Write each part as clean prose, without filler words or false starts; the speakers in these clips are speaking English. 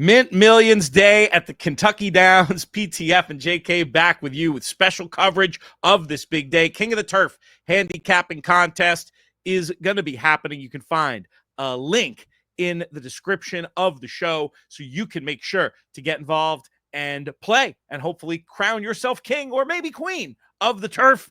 Mint Millions Day at the Kentucky Downs. PTF and JK back with you with special coverage of this big day. King of the Turf handicapping contest is going to be happening. You can find a link in the description of the show so you can make sure to get involved and play and hopefully crown yourself king or maybe queen of the turf.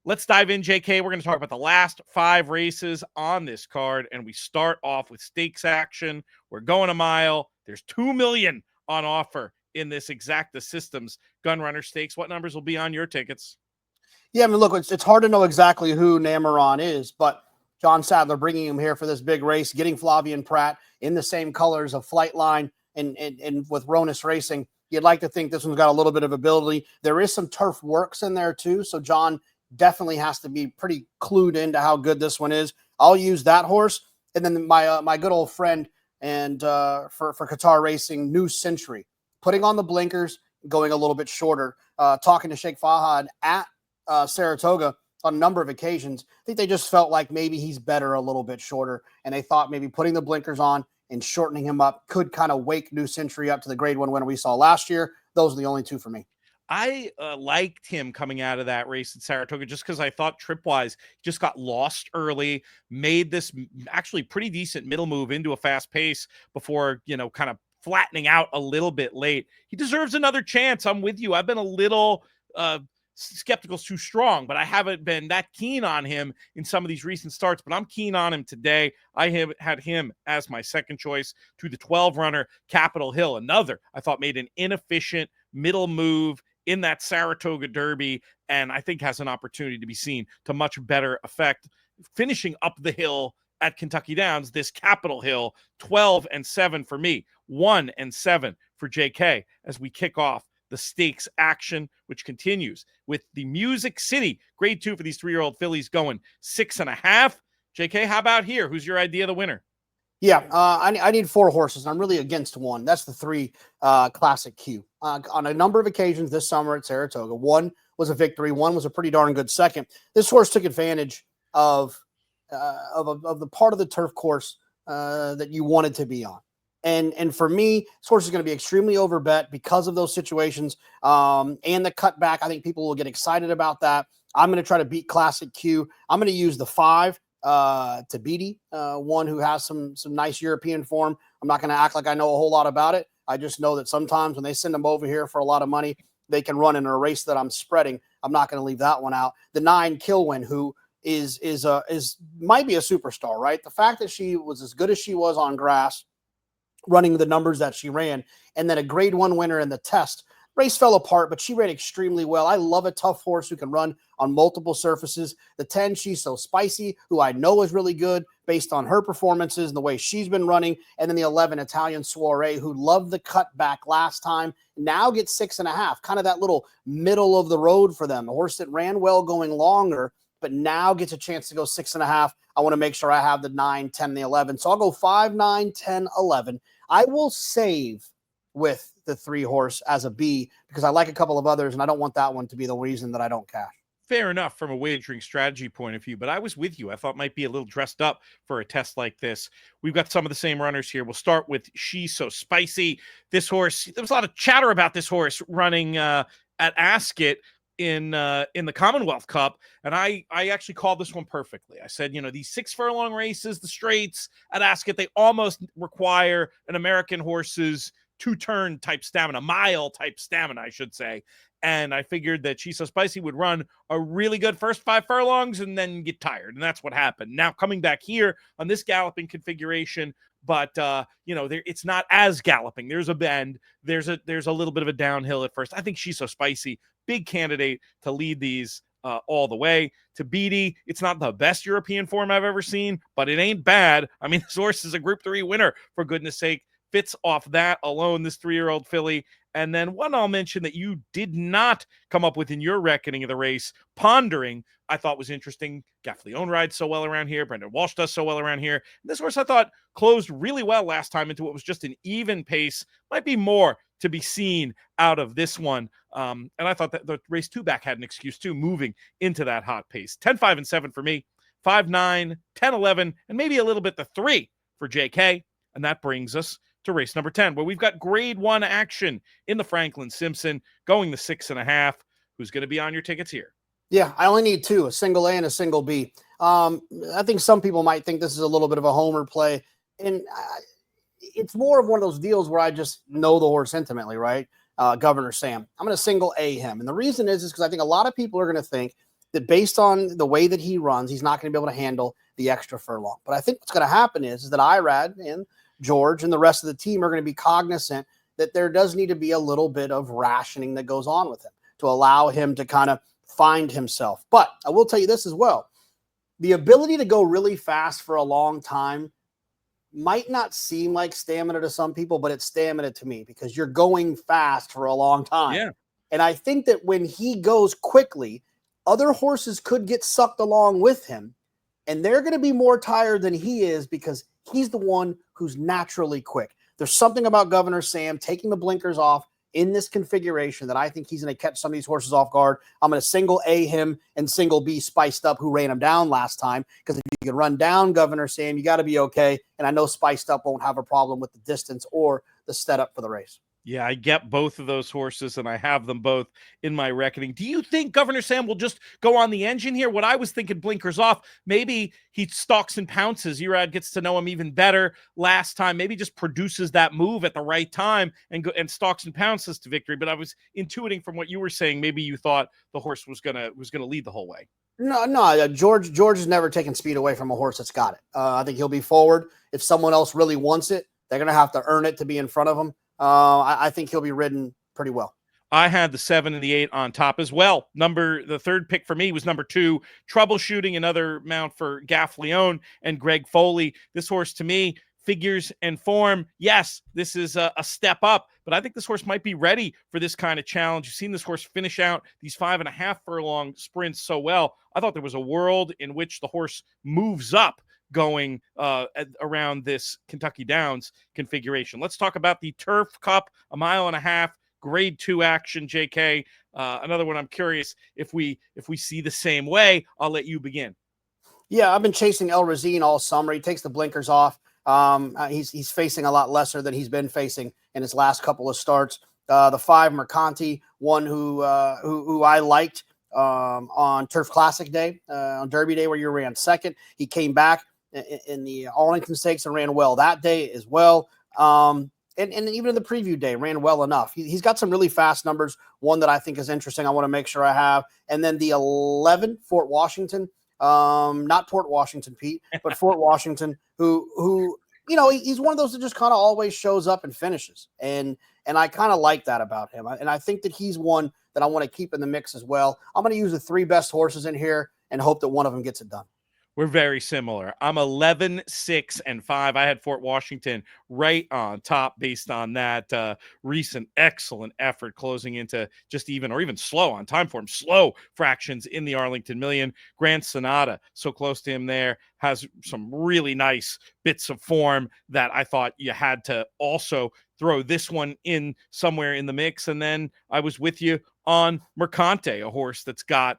Let's dive in, JK. We're going to talk about the last 5 races on this card, and we start off with stakes action. We're going a mile. There's $2 million on offer in this Exacta Systems Gunrunner Stakes. What numbers will be on your tickets? Yeah, I mean, look, it's hard to know exactly who Nameron is, but John Sadler bringing him here for this big race, getting Flavien Prat in the same colors of Flightline and with Ronus Racing. You'd like to think this one's got a little bit of ability. There is some turf works in there too, so John definitely has to be pretty clued into how good this one is. I'll use that horse. And then my good old friend and for Qatar Racing, New Century, putting on the blinkers, going a little bit shorter, talking to Sheikh Fahad at Saratoga on a number of occasions. I think they just felt like maybe he's better a little bit shorter, and they thought maybe putting the blinkers on and shortening him up could kind of wake New Century up to the grade 1 winner we saw last year. Those are the only two for me. I liked him coming out of that race at Saratoga just because I thought trip-wise just got lost early, made this actually pretty decent middle move into a fast pace before, kind of flattening out a little bit late. He deserves another chance. I'm with you. I've been a little skeptical's too strong, but I haven't been that keen on him in some of these recent starts, but I'm keen on him today. I have had him as my second choice to the 12 runner Capitol Hill. Another I thought made an inefficient middle move in that Saratoga Derby, and I think has an opportunity to be seen to much better effect. Finishing up the hill at Kentucky Downs, this Capitol Hill, 12-7 for me, 1-7 for JK as we kick off the stakes action, which continues with the Music City grade 2 for these 3-year-old fillies going 6.5. JK, how about here? Who's your idea of the winner? Yeah, I need 4 horses, and I'm really against one. That's the 3 Classic Q. On a number of occasions this summer at Saratoga, one was a victory, one was a pretty darn good second. This horse took advantage of the part of the turf course that you wanted to be on. And for me, this horse is going to be extremely overbet because of those situations and the cutback. I think people will get excited about that. I'm going to try to beat Classic Q. I'm going to use the 5. To Beatty, one who has some nice European form. I'm not going to act like I know a whole lot about it. I just know that sometimes when they send them over here for a lot of money, they can run in a race that I'm spreading. I'm not going to leave that one out. The 9 Kilwin, who is might be a superstar, right? The fact that she was as good as she was on grass, running the numbers that she ran, and then a grade 1 winner in the test. Race fell apart, but she ran extremely well. I love a tough horse who can run on multiple surfaces. The 10, She's So Spicy, who I know is really good based on her performances and the way she's been running. And then the 11, Italian Soiree, who loved the cutback last time, now gets 6.5, kind of that little middle of the road for them. A horse that ran well going longer, but now gets a chance to go 6.5. I want to make sure I have the 9, 10, and the 11. So I'll go 5, 9, 10, 11. I will save with the 3 horse as a B because I like a couple of others, and I don't want that one to be the reason that I don't cash. Fair enough from a wagering strategy point of view, but I was with you. I thought might be a little dressed up for a test like this. We've got some of the same runners here. We'll start with She's So Spicy. This horse, there was a lot of chatter about this horse running at Ascot in the Commonwealth Cup, and I actually called this one perfectly. I said, these 6 furlong races, the straights at Ascot, they almost require an American horse's 2-turn type stamina, mile type stamina, I should say. And I figured that She's So Spicy would run a really good first 5 furlongs and then get tired. And that's what happened. Now coming back here on this galloping configuration, but it's not as galloping. There's a bend. There's a little bit of a downhill at first. I think She's So Spicy, big candidate to lead these all the way. To Beatty, it's not the best European form I've ever seen, but it ain't bad. I mean, this horse is a Group 3 winner, for goodness sake. Fits off that alone, this 3-year-old filly. And then one I'll mention that you did not come up with in your reckoning of the race, Pondering, I thought was interesting. Gaffleone rides so well around here. Brendan Walsh does so well around here. And this horse I thought closed really well last time into what was just an even pace. Might be more to be seen out of this one. And I thought that the race 2 back had an excuse too, moving into that hot pace. 10, 5, and 7 for me. 5, 9, 10, 11, and maybe a little bit the 3 for JK. And that brings us to race number 10, where we've got grade 1 action in the Franklin Simpson going the 6.5. Who's going to be on your tickets here? Yeah, I only need two, a single A and a single B. I think some people might think this is a little bit of a homer play, and it's more of one of those deals where I just know the horse intimately, right? Governor Sam. I'm going to single A him. And the reason is because I think a lot of people are going to think that based on the way that he runs, he's not going to be able to handle the extra furlong. But I think what's going to happen is that Irad and George and the rest of the team are going to be cognizant that there does need to be a little bit of rationing that goes on with him to allow him to kind of find himself. But I will tell you this as well. The ability to go really fast for a long time might not seem like stamina to some people, but it's stamina to me because you're going fast for a long time. Yeah. And I think that when he goes quickly, other horses could get sucked along with him, and they're going to be more tired than he is because he's the one who's naturally quick. There's something about Governor Sam taking the blinkers off in this configuration that I think he's going to catch some of these horses off guard. I'm going to single A him and single B Spiced Up, who ran him down last time, because if you can run down Governor Sam, you got to be okay. And I know Spiced Up won't have a problem with the distance or the setup for the race. Yeah, I get both of those horses, and I have them both in my reckoning. Do you think Governor Sam will just go on the engine here? What I was thinking, blinkers off. Maybe he stalks and pounces. Erad gets to know him even better last time. Maybe just produces that move at the right time and stalks and pounces to victory. But I was intuiting from what you were saying, maybe you thought the horse was gonna lead the whole way. No. George has never taken speed away from a horse that's got it. I think he'll be forward. If someone else really wants it, they're going to have to earn it to be in front of him. I think he'll be ridden pretty well. I had the 7 and the 8 on top as well. The third pick for me was number 2, Troubleshooting, another mount for Gaff Leone and Greg Foley. This horse, to me, figures and form. Yes, this is a step up, but I think this horse might be ready for this kind of challenge. You've seen this horse finish out these 5.5 furlong sprints so well. I thought there was a world in which the horse moves up going around this Kentucky Downs configuration. Let's talk about the Turf Cup, 1.5 miles, grade 2 action, JK. Another one I'm curious if we see the same way. I'll let you begin. Yeah, I've been chasing El Razine all summer. He takes the blinkers off. He's facing a lot lesser than he's been facing in his last couple of starts. The 5 Mercanti, one who I liked on Turf Classic Day, on Derby Day, where you ran second. He came back in the Arlington Stakes and ran well that day as well. And even in the preview day, ran well enough. He's got some really fast numbers. One that I think is interesting, I want to make sure I have. And then the 11, Fort Washington, not Port Washington, Pete, but Fort Washington, who he's one of those that just kind of always shows up and finishes. And I kind of like that about him. And I think that he's one that I want to keep in the mix as well. I'm going to use the 3 best horses in here and hope that one of them gets it done. We're very similar. I'm 11, 6, and 5. I had Fort Washington right on top based on that recent excellent effort closing into just even slow on time for him. Slow fractions in the Arlington Million. Grand Sonata, so close to him there, has some really nice bits of form that I thought you had to also throw this one in somewhere in the mix. And then I was with you on Mercante, a horse that's got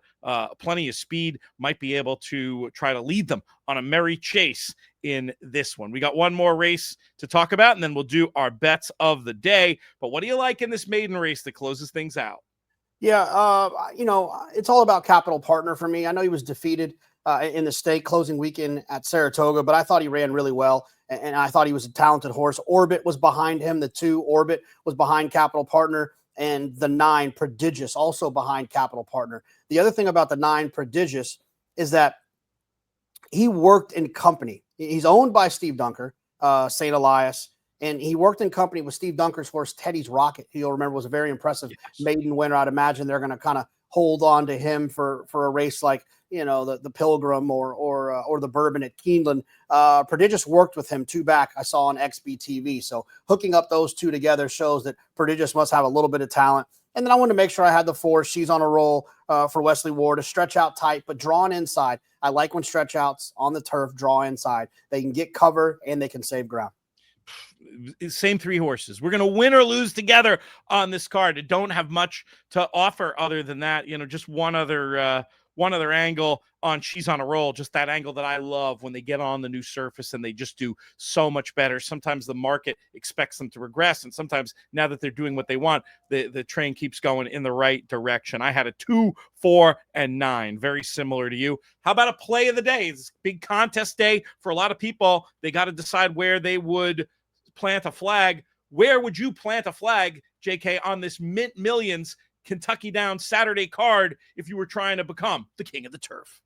plenty of speed, might be able to try to lead them on a merry chase in this one. We got one more race to talk about, and then we'll do our bets of the day. But what do you like in this maiden race that closes things out? Yeah, it's all about Capital Partner for me. I know he was defeated in the stake closing weekend at Saratoga, but I thought he ran really well, and I thought he was a talented horse. Orbit was behind him. The 2, Orbit, was behind Capital Partner, and the 9, Prodigious, also behind Capital Partner. The other thing about the 9, Prodigious, is that he worked in company. He's owned by Steve Dunker, St. Elias, and he worked in company with Steve Dunker's horse, Teddy's Rocket, who you'll remember was a very impressive maiden winner. I'd imagine they're going to kind of hold on to him for a race like, the Pilgrim or the Bourbon at Keeneland. Prodigious worked with him 2 back, I saw on XBTV. So hooking up those 2 together shows that Prodigious must have a little bit of talent. And then I wanted to make sure I had the 4. She's on a roll for Wesley Ward, a stretch out tight, but drawn inside. I like when stretch outs on the turf draw inside. They can get cover and they can save ground. Same 3 horses. We're going to win or lose together on this card. It don't have much to offer other than that. Just one other one other angle on She's on a Roll, just that angle that I love when they get on the new surface and they just do so much better. Sometimes the market expects them to regress, and sometimes now that they're doing what they want, the train keeps going in the right direction. I had a 2, 4, and 9, very similar to you. How about a play of the day? It's big contest day for a lot of people. They got to decide where they would plant a flag. Where would you plant a flag, JK, on this Mint Millions Kentucky Downs Saturday card if you were trying to become the king of the turf?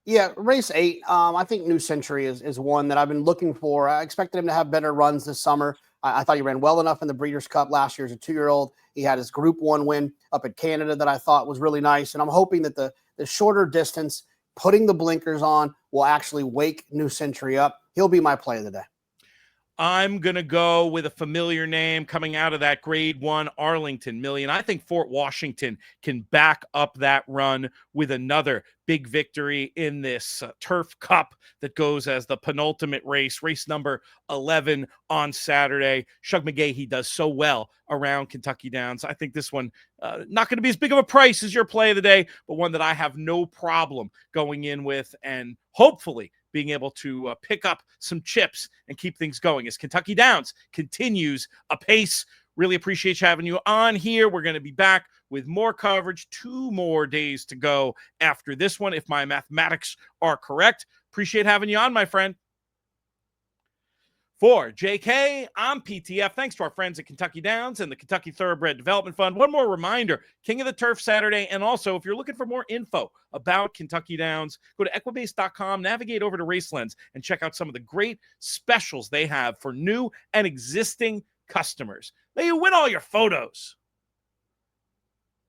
Yeah, race 8. I think New Century is one that I've been looking for. I expected him to have better runs this summer. I thought he ran well enough in the Breeders' Cup last year as a 2-year-old. He had his Group 1 win up at Canada that I thought was really nice. And I'm hoping that the shorter distance, putting the blinkers on, will actually wake New Century up. He'll be my play of the day. I'm going to go with a familiar name coming out of that Grade 1 Arlington Million. I think Fort Washington can back up that run with another big victory in this Turf Cup that goes as the penultimate race, race number 11 on Saturday. Shug McGahee does so well around Kentucky Downs. I think this one, not going to be as big of a price as your play of the day, but one that I have no problem going in with and hopefully being able to pick up some chips and keep things going as Kentucky Downs continues apace. Really appreciate having you on here. We're going to be back with more coverage, 2 more days to go after this one, if my mathematics are correct. Appreciate having you on, my friend. For JK, I'm PTF. Thanks to our friends at Kentucky Downs and the Kentucky Thoroughbred Development Fund. One more reminder, King of the Turf Saturday. And also, if you're looking for more info about Kentucky Downs, go to equibase.com, navigate over to RaceLens, and check out some of the great specials they have for new and existing customers. May you win all your photos.